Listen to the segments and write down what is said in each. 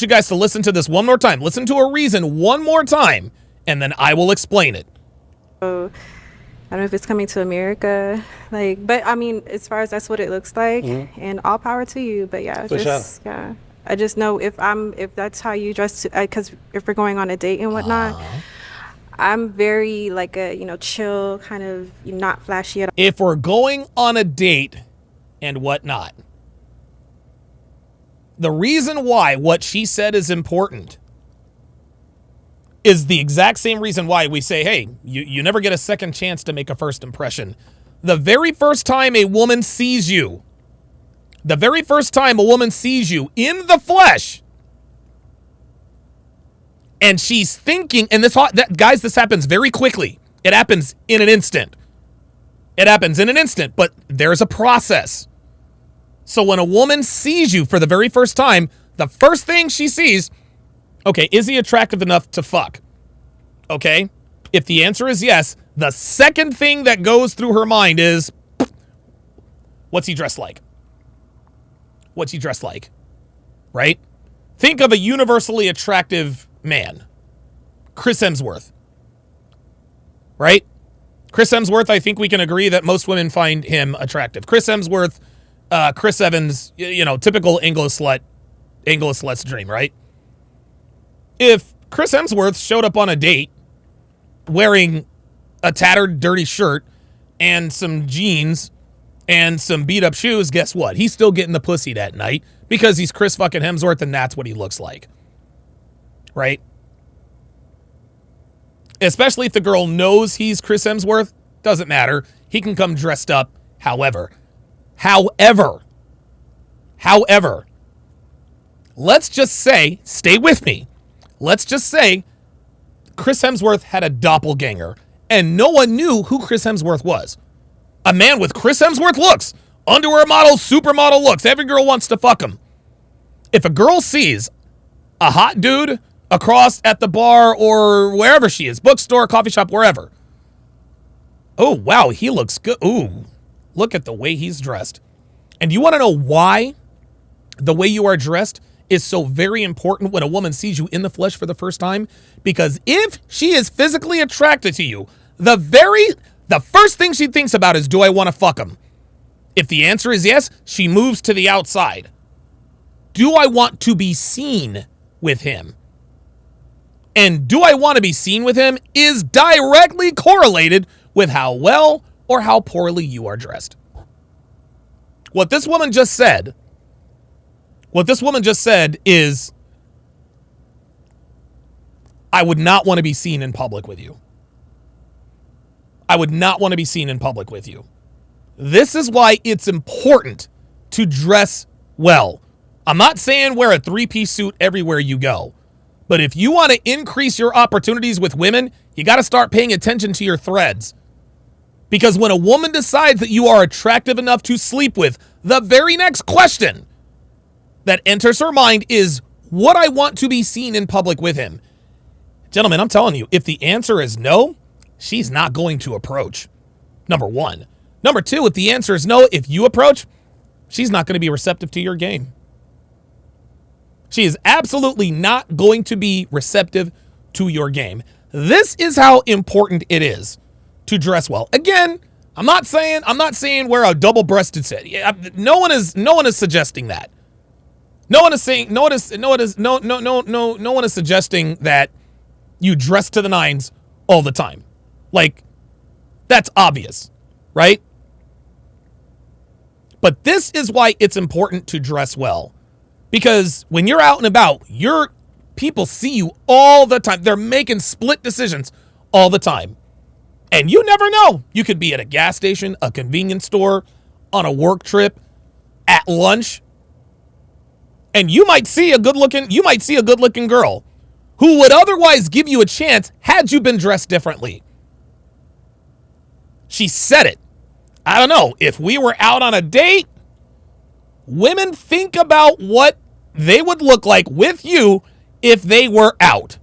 you guys to listen to this one more time. Listen to a reason one more time, and then I will explain it. So I don't know if it's coming to America, like, but I mean, as far as that's what it looks like, and all power to you. But yeah, For just yeah, I just know if that's how you dress, because if we're going on a date and whatnot, I'm very like a chill kind of, not flashy at all. If we're going on a date and whatnot, the reason why what she said is important is the exact same reason why we say, hey, you never get a second chance to make a first impression. The very first time a woman sees you, in the flesh, and she's thinking, and guys, this happens very quickly. It happens in an instant. But there's a process. So when a woman sees you for the very first time, the first thing she sees, okay, is he attractive enough to fuck? Okay? If the answer is yes, the second thing that goes through her mind is, what's he dressed like? Right? Think of a universally attractive man. Chris Hemsworth. Right? Chris Hemsworth, I think we can agree that most women find him attractive. Chris Hemsworth, Chris Evans, typical English slut's dream, right? If Chris Hemsworth showed up on a date wearing a tattered, dirty shirt and some jeans and some beat-up shoes, guess what? He's still getting the pussy that night because he's Chris fucking Hemsworth, and that's what he looks like. Right? Especially if the girl knows he's Chris Hemsworth, doesn't matter. He can come dressed up however, let's just say, stay with me, let's just say Chris Hemsworth had a doppelganger and no one knew who Chris Hemsworth was. A man with Chris Hemsworth looks, underwear model, supermodel looks, every girl wants to fuck him. If a girl sees a hot dude across at the bar or wherever she is, bookstore, coffee shop, wherever, oh wow, he looks good, ooh, look at the way he's dressed. And you want to know why the way you are dressed is so very important when a woman sees you in the flesh for the first time? Because if she is physically attracted to you, the first thing she thinks about is, do I want to fuck him? If the answer is yes, she moves to the outside. Do I want to be seen with him? And do I want to be seen with him is directly correlated with how well or how poorly you are dressed. What this woman just said is, I would not want to be seen in public with you. This is why it's important to dress well. I'm not saying wear a 3-piece suit everywhere you go. But if you want to increase your opportunities with women, you got to start paying attention to your threads. Because when a woman decides that you are attractive enough to sleep with, the very next question that enters her mind is, would I want to be seen in public with him? Gentlemen, I'm telling you, if the answer is no, she's not going to approach. Number one. Number two, if the answer is no, if you approach, she's not going to be receptive to your game. She is absolutely not going to be receptive to your game. This is how important it is to dress well. Again, I'm not saying wear a double-breasted set. No one is suggesting that. No one is suggesting that you dress to the nines all the time. Like, that's obvious, right? But this is why it's important to dress well. Because when you're out and about, people see you all the time. They're making split decisions all the time. And you never know. You could be at a gas station, a convenience store, on a work trip, at lunch. And you might see a good-looking girl who would otherwise give you a chance had you been dressed differently. She said it. I don't know. If we were out on a date, women think about what they would look like with you if they were out.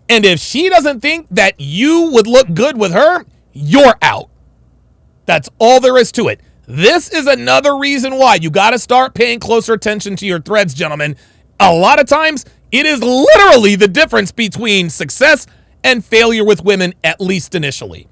And if she doesn't think that you would look good with her, you're out. That's all there is to it. This is another reason why you got to start paying closer attention to your threads, gentlemen. A lot of times, it is literally the difference between success and failure with women, at least initially.